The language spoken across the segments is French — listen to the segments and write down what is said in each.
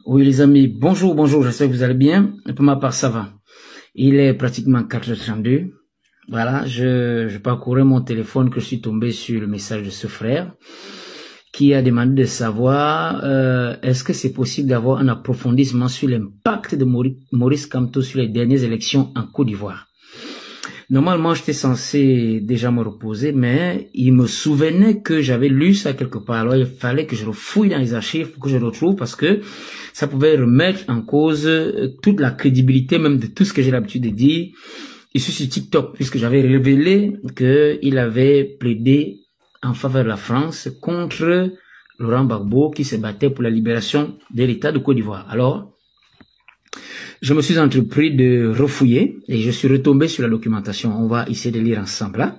Oui les amis, bonjour, j'espère que vous allez bien. Pour ma part, ça va. Il est pratiquement 4h32. Voilà, je parcourais mon téléphone que je suis tombé sur le message de ce frère qui a demandé de savoir est-ce que c'est possible d'avoir un approfondissement sur l'impact de Maurice Kamto sur les dernières élections en Côte d'Ivoire. Normalement, j'étais censé déjà me reposer, mais il me souvenait que j'avais lu ça quelque part. Alors, il fallait que je refouille dans les archives pour que je le retrouve parce que ça pouvait remettre en cause toute la crédibilité même de tout ce que j'ai l'habitude de dire ici sur TikTok, puisque j'avais révélé qu'il avait plaidé en faveur de la France contre Laurent Gbagbo qui se battait pour la libération de l'État de Côte d'Ivoire. Alors, je me suis entrepris de refouiller et je suis retombé sur la documentation. On va essayer de lire ensemble. Hein.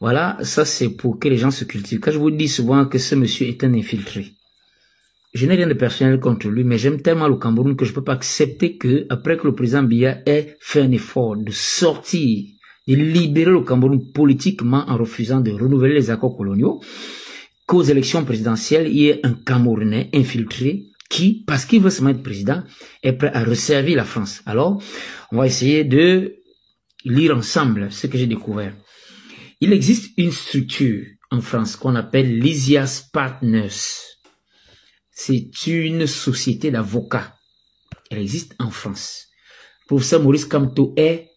Voilà, ça c'est pour que les gens se cultivent. Quand je vous dis souvent que ce monsieur est un infiltré, je n'ai rien de personnel contre lui, mais j'aime tellement le Cameroun que je ne peux pas accepter que, après que le président Biya ait fait un effort de sortir, de libérer le Cameroun politiquement en refusant de renouveler les accords coloniaux, qu'aux élections présidentielles, il y ait un Camerounais infiltré qui, parce qu'il veut se mettre président, est prêt à resservir la France. Alors, on va essayer de lire ensemble ce que j'ai découvert. Il existe une structure en France qu'on appelle Lysias Partners. C'est une société d'avocats. Elle existe en France. Le professeur Maurice Kamto est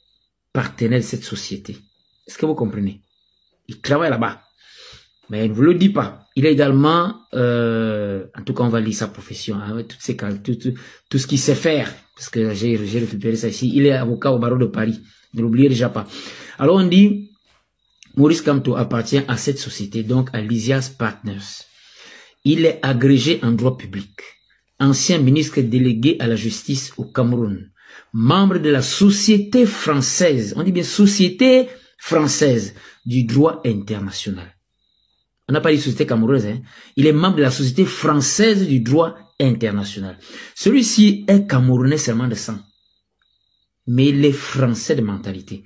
partenaire de cette société. Est-ce que vous comprenez? Il travaille là-bas. Mais il ne vous le dit pas. Il est également, en tout cas on va lire sa profession, hein, tout ce qu'il sait faire, parce que j'ai récupéré ça ici. Il est avocat au barreau de Paris, ne l'oubliez déjà pas. Alors on dit, Maurice Kamto appartient à cette société, donc à Lysias Partners. Il est agrégé en droit public, ancien ministre délégué à la justice au Cameroun, membre de la Société française, on dit bien Société française du droit international. On n'a pas dit société camerounaise, hein. Il est membre de la Société française du droit international. Celui-ci est camerounais seulement de sang, mais il est français de mentalité.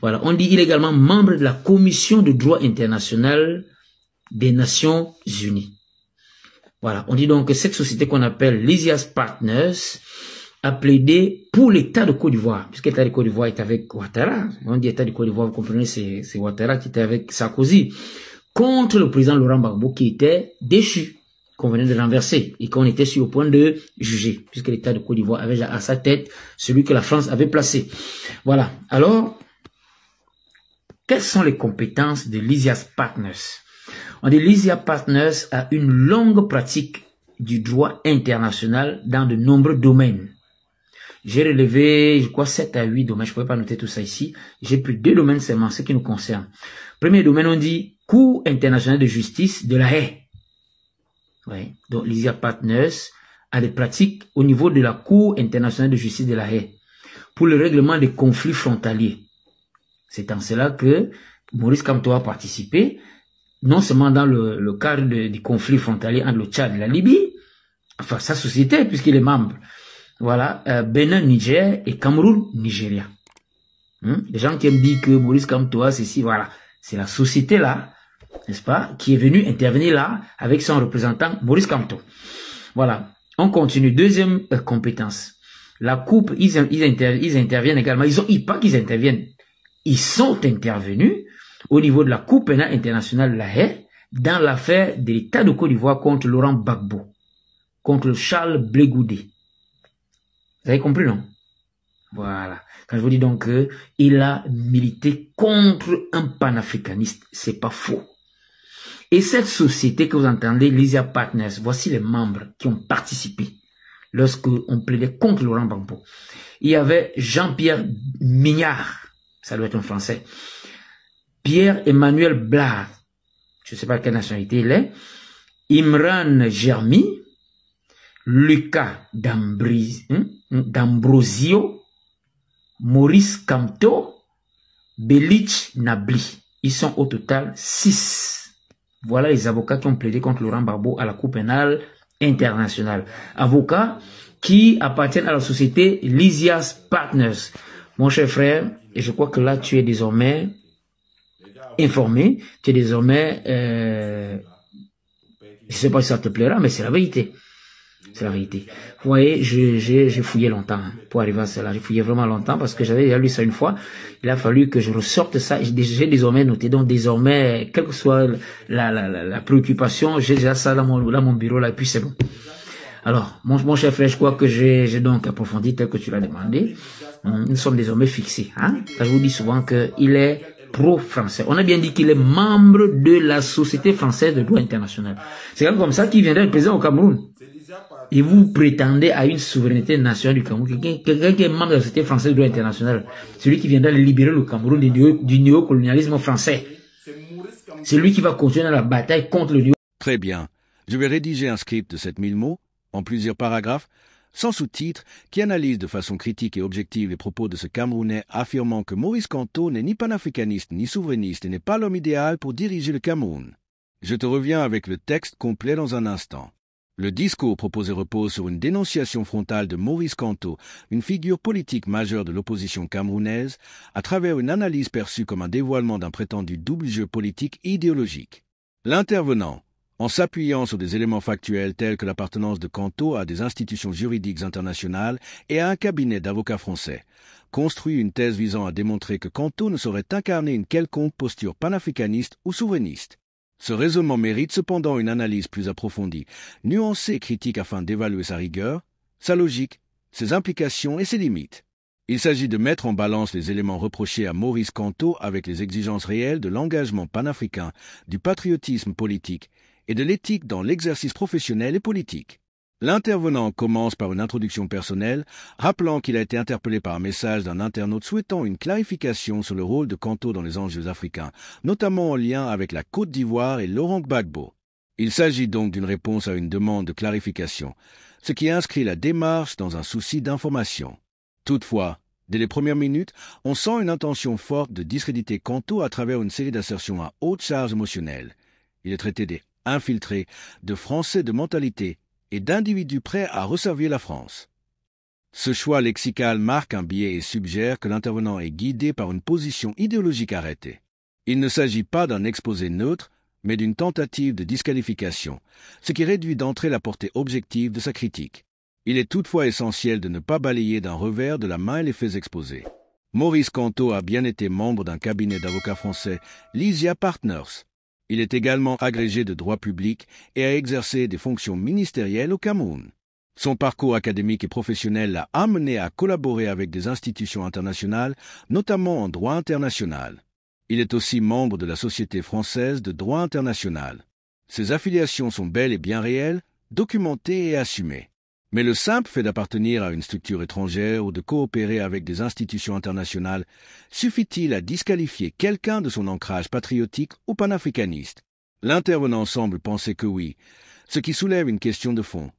Voilà, on dit il est également membre de la Commission de droit international des Nations Unies. Voilà, on dit donc que cette société qu'on appelle Lysias Partners a plaidé pour l'État de Côte d'Ivoire, puisque l'État de Côte d'Ivoire est avec Ouattara. On dit l'État de Côte d'Ivoire, vous comprenez, c'est Ouattara qui était avec Sarkozy, contre le président Laurent Gbagbo qui était déchu, qu'on venait de renverser et qu'on était sur le point de juger, puisque l'État de Côte d'Ivoire avait à sa tête celui que la France avait placé. Voilà. Alors, quelles sont les compétences de Lysias Partners? On dit Lysias Partners a une longue pratique du droit international dans de nombreux domaines. J'ai relevé, je crois, 7 à 8 domaines. Je ne pourrais pas noter tout ça ici. J'ai pris 2 domaines seulement, ce qui nous concerne. Premier domaine, on dit Cour internationale de justice de la Haye. Ouais. Donc, Lysias Partners a des pratiques au niveau de la Cour internationale de justice de la Haye pour le règlement des conflits frontaliers. C'est en cela que Maurice Kamto a participé, non seulement dans le cadre du conflit frontalier entre le Tchad et la Libye, enfin sa société puisqu'il est membre. Voilà, Bénin, Niger et Cameroun, Nigeria. Les gens qui aiment dire que Maurice Kamto a ceci, voilà, c'est la société là, n'est-ce pas, qui est venue intervenir là avec son représentant Maurice Kamto. Voilà, on continue. Deuxième compétence. La coupe, ils interviennent également. Pas qu'ils interviennent, ils sont intervenus au niveau de la Cour pénale internationale de la Haye dans l'affaire de l'État de Côte d'Ivoire contre Laurent Gbagbo, contre Charles Blé Goudé. Vous avez compris, non? Voilà. Quand je vous dis donc qu'il a milité contre un panafricaniste, c'est pas faux. Et cette société que vous entendez, Lysias Partners, voici les membres qui ont participé lorsque on plaidait contre Laurent Gbagbo. Il y avait Jean-Pierre Mignard, ça doit être un Français, Pierre-Emmanuel Blard, je ne sais pas quelle nationalité il est, Imran Germi, Lucas D'Ambrosio, Maurice Kamto, Belich Nabli. Ils sont au total 6. Voilà les avocats qui ont plaidé contre Laurent Gbagbo à la Cour pénale internationale. Avocats qui appartiennent à la société Lysias Partners. Mon cher frère, et je crois que là tu es désormais informé, tu es désormais, je sais pas si ça te plaira, mais c'est la vérité. C'est la vérité. Vous voyez, j'ai fouillé longtemps pour arriver à cela. J'ai fouillé vraiment longtemps parce que j'avais déjà lu ça une fois. Il a fallu que je ressorte ça. J'ai désormais noté. Donc désormais, quelle que soit la préoccupation, j'ai déjà ça dans mon bureau là et puis c'est bon. Alors, mon cher frère, je crois que j'ai donc approfondi tel que tu l'as demandé. Nous sommes désormais fixés. Hein? Je vous dis souvent qu'il est pro-français. On a bien dit qu'il est membre de la Société française de droit international. C'est comme ça qu'il viendrait être président au Cameroun. Et vous prétendez à une souveraineté nationale du Cameroun. Quelqu'un qui est membre de la Société française de droit international, celui qui viendra libérer le Cameroun du néocolonialisme français. C'est lui qui va continuer la bataille contre le néo. Très bien. Je vais rédiger un script de 7000 mots, en plusieurs paragraphes, sans sous-titres, qui analyse de façon critique et objective les propos de ce Camerounais affirmant que Maurice Kamto n'est ni panafricaniste ni souverainiste et n'est pas l'homme idéal pour diriger le Cameroun. Je te reviens avec le texte complet dans un instant. Le discours proposé repose sur une dénonciation frontale de Maurice Kamto, une figure politique majeure de l'opposition camerounaise, à travers une analyse perçue comme un dévoilement d'un prétendu double jeu politique idéologique. L'intervenant, en s'appuyant sur des éléments factuels tels que l'appartenance de Kamto à des institutions juridiques internationales et à un cabinet d'avocats français, construit une thèse visant à démontrer que Kamto ne saurait incarner une quelconque posture panafricaniste ou souverainiste. Ce raisonnement mérite cependant une analyse plus approfondie, nuancée et critique afin d'évaluer sa rigueur, sa logique, ses implications et ses limites. Il s'agit de mettre en balance les éléments reprochés à Maurice Kamto avec les exigences réelles de l'engagement panafricain, du patriotisme politique et de l'éthique dans l'exercice professionnel et politique. L'intervenant commence par une introduction personnelle, rappelant qu'il a été interpellé par un message d'un internaute souhaitant une clarification sur le rôle de Kamto dans les enjeux africains, notamment en lien avec la Côte d'Ivoire et Laurent Gbagbo. Il s'agit donc d'une réponse à une demande de clarification, ce qui inscrit la démarche dans un souci d'information. Toutefois, dès les premières minutes, on sent une intention forte de discréditer Kamto à travers une série d'assertions à haute charge émotionnelle. Il est traité des infiltrés, de Français de mentalité, et d'individus prêts à resservir la France. Ce choix lexical marque un biais et suggère que l'intervenant est guidé par une position idéologique arrêtée. Il ne s'agit pas d'un exposé neutre, mais d'une tentative de disqualification, ce qui réduit d'entrée la portée objective de sa critique. Il est toutefois essentiel de ne pas balayer d'un revers de la main les faits exposés. Maurice Kamto a bien été membre d'un cabinet d'avocats français, Lysia Partners. Il est également agrégé de droit public et a exercé des fonctions ministérielles au Cameroun. Son parcours académique et professionnel l'a amené à collaborer avec des institutions internationales, notamment en droit international. Il est aussi membre de la Société française de droit international. Ses affiliations sont bel et bien réelles, documentées et assumées. Mais le simple fait d'appartenir à une structure étrangère ou de coopérer avec des institutions internationales suffit-il à disqualifier quelqu'un de son ancrage patriotique ou panafricaniste? L'intervenant semble penser que oui, ce qui soulève une question de fond.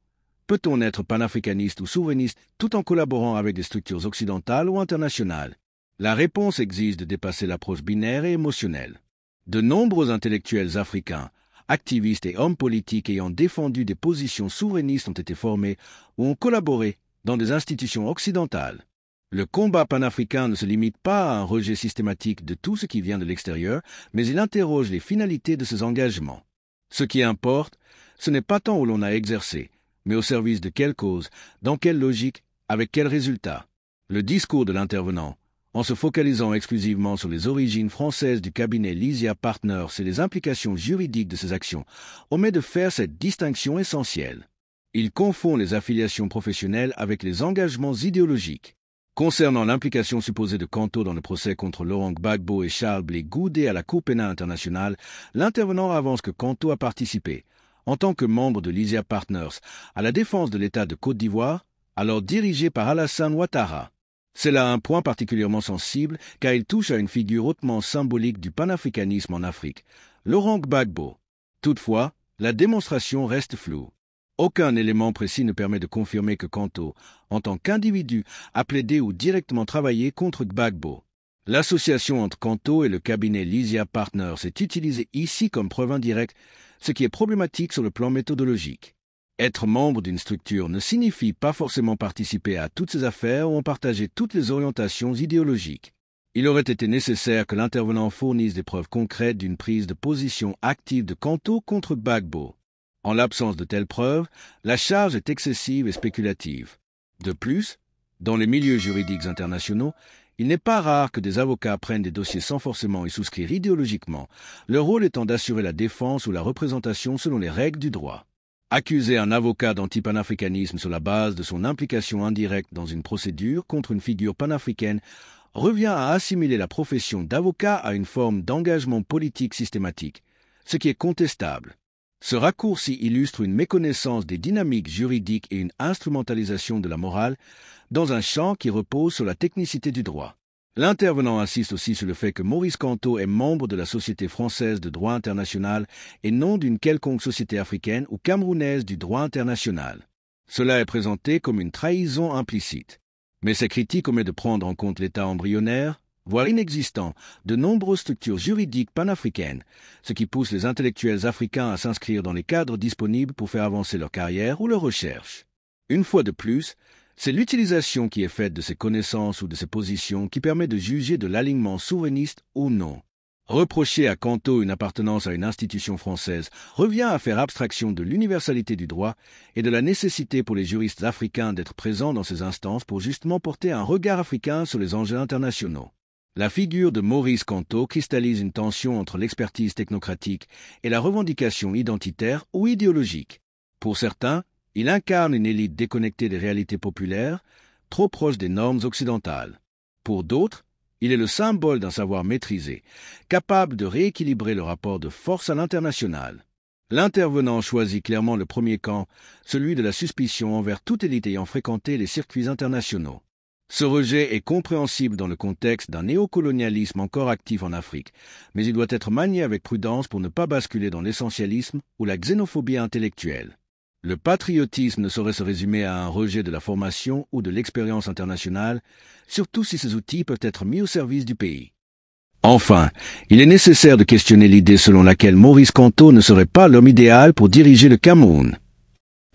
Peut-on être panafricaniste ou souverainiste tout en collaborant avec des structures occidentales ou internationales? La réponse exige de dépasser l'approche binaire et émotionnelle. De nombreux intellectuels africains, activistes et hommes politiques ayant défendu des positions souverainistes ont été formés ou ont collaboré dans des institutions occidentales. Le combat panafricain ne se limite pas à un rejet systématique de tout ce qui vient de l'extérieur, mais il interroge les finalités de ces engagements. Ce qui importe, ce n'est pas tant où l'on a exercé, mais au service de quelle cause, dans quelle logique, avec quel résultat. Le discours de l'intervenant, en se focalisant exclusivement sur les origines françaises du cabinet Lysia Partners et les implications juridiques de ses actions, omet de faire cette distinction essentielle. Il confond les affiliations professionnelles avec les engagements idéologiques. Concernant l'implication supposée de Kamto dans le procès contre Laurent Gbagbo et Charles Blé Goudé à la Cour pénale internationale, l'intervenant avance que Kamto a participé, en tant que membre de Lysia Partners, à la défense de l'État de Côte d'Ivoire, alors dirigé par Alassane Ouattara. C'est là un point particulièrement sensible car il touche à une figure hautement symbolique du panafricanisme en Afrique, Laurent Gbagbo. Toutefois, la démonstration reste floue. Aucun élément précis ne permet de confirmer que Kamto, en tant qu'individu, a plaidé ou directement travaillé contre Gbagbo. L'association entre Kamto et le cabinet Lysia Partners est utilisée ici comme preuve indirecte, ce qui est problématique sur le plan méthodologique. Être membre d'une structure ne signifie pas forcément participer à toutes ses affaires ou en partager toutes les orientations idéologiques. Il aurait été nécessaire que l'intervenant fournisse des preuves concrètes d'une prise de position active de Kanto contre Gbagbo. En l'absence de telles preuves, la charge est excessive et spéculative. De plus, dans les milieux juridiques internationaux, il n'est pas rare que des avocats prennent des dossiers sans forcément y souscrire idéologiquement, leur rôle étant d'assurer la défense ou la représentation selon les règles du droit. Accuser un avocat d'anti-panafricanisme sur la base de son implication indirecte dans une procédure contre une figure panafricaine revient à assimiler la profession d'avocat à une forme d'engagement politique systématique, ce qui est contestable. Ce raccourci illustre une méconnaissance des dynamiques juridiques et une instrumentalisation de la morale dans un champ qui repose sur la technicité du droit. L'intervenant insiste aussi sur le fait que Maurice Kanto est membre de la Société française de droit international et non d'une quelconque société africaine ou camerounaise du droit international. Cela est présenté comme une trahison implicite. Mais ces critiques omettent de prendre en compte l'état embryonnaire, voire inexistant, de nombreuses structures juridiques panafricaines, ce qui pousse les intellectuels africains à s'inscrire dans les cadres disponibles pour faire avancer leur carrière ou leur recherche. Une fois de plus, c'est l'utilisation qui est faite de ces connaissances ou de ces positions qui permet de juger de l'alignement souverainiste ou non. Reprocher à Kanto une appartenance à une institution française revient à faire abstraction de l'universalité du droit et de la nécessité pour les juristes africains d'être présents dans ces instances pour justement porter un regard africain sur les enjeux internationaux. La figure de Maurice Kanto cristallise une tension entre l'expertise technocratique et la revendication identitaire ou idéologique. Pour certains, il incarne une élite déconnectée des réalités populaires, trop proche des normes occidentales. Pour d'autres, il est le symbole d'un savoir maîtrisé, capable de rééquilibrer le rapport de force à l'international. L'intervenant choisit clairement le premier camp, celui de la suspicion envers toute élite ayant fréquenté les circuits internationaux. Ce rejet est compréhensible dans le contexte d'un néocolonialisme encore actif en Afrique, mais il doit être manié avec prudence pour ne pas basculer dans l'essentialisme ou la xénophobie intellectuelle. Le patriotisme ne saurait se résumer à un rejet de la formation ou de l'expérience internationale, surtout si ces outils peuvent être mis au service du pays. Enfin, il est nécessaire de questionner l'idée selon laquelle Maurice Kanto ne serait pas l'homme idéal pour diriger le Cameroun.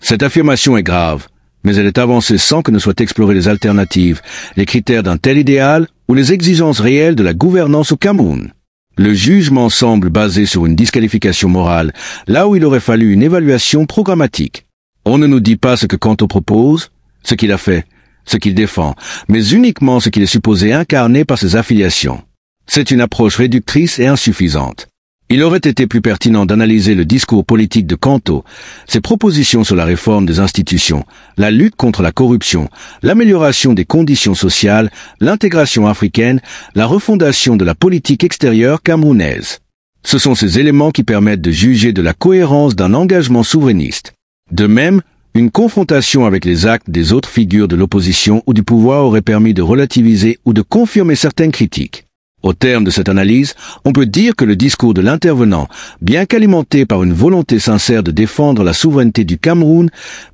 Cette affirmation est grave, mais elle est avancée sans que ne soient explorées les alternatives, les critères d'un tel idéal ou les exigences réelles de la gouvernance au Cameroun. Le jugement semble basé sur une disqualification morale, là où il aurait fallu une évaluation programmatique. On ne nous dit pas ce que Kanto propose, ce qu'il a fait, ce qu'il défend, mais uniquement ce qu'il est supposé incarner par ses affiliations. C'est une approche réductrice et insuffisante. Il aurait été plus pertinent d'analyser le discours politique de Kanto, ses propositions sur la réforme des institutions, la lutte contre la corruption, l'amélioration des conditions sociales, l'intégration africaine, la refondation de la politique extérieure camerounaise. Ce sont ces éléments qui permettent de juger de la cohérence d'un engagement souverainiste. De même, une confrontation avec les actes des autres figures de l'opposition ou du pouvoir aurait permis de relativiser ou de confirmer certaines critiques. Au terme de cette analyse, on peut dire que le discours de l'intervenant, bien qu'alimenté par une volonté sincère de défendre la souveraineté du Cameroun,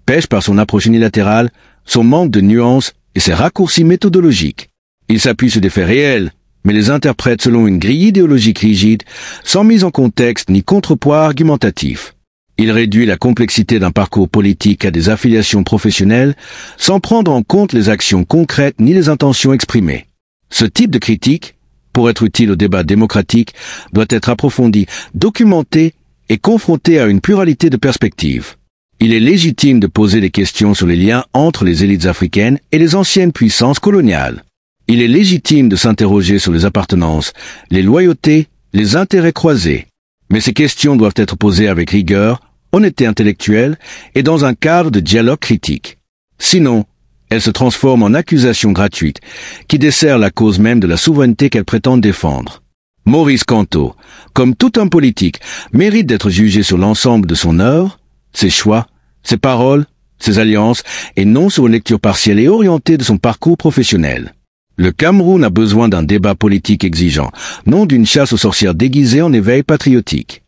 pêche par son approche unilatérale, son manque de nuances et ses raccourcis méthodologiques. Il s'appuie sur des faits réels, mais les interprète selon une grille idéologique rigide, sans mise en contexte ni contrepoids argumentatif. Il réduit la complexité d'un parcours politique à des affiliations professionnelles, sans prendre en compte les actions concrètes ni les intentions exprimées. Ce type de critique, pour être utile au débat démocratique, doit être approfondi, documenté et confronté à une pluralité de perspectives. Il est légitime de poser des questions sur les liens entre les élites africaines et les anciennes puissances coloniales. Il est légitime de s'interroger sur les appartenances, les loyautés, les intérêts croisés. Mais ces questions doivent être posées avec rigueur, honnêteté intellectuelle et dans un cadre de dialogue critique. Sinon, elles se transforment en accusations gratuites qui desserrent la cause même de la souveraineté qu'elles prétendent défendre. Maurice Kanto, comme tout homme politique, mérite d'être jugé sur l'ensemble de son œuvre, ses choix, ses paroles, ses alliances, et non sur une lecture partielle et orientée de son parcours professionnel. Le Cameroun a besoin d'un débat politique exigeant, non d'une chasse aux sorcières déguisée en éveil patriotique.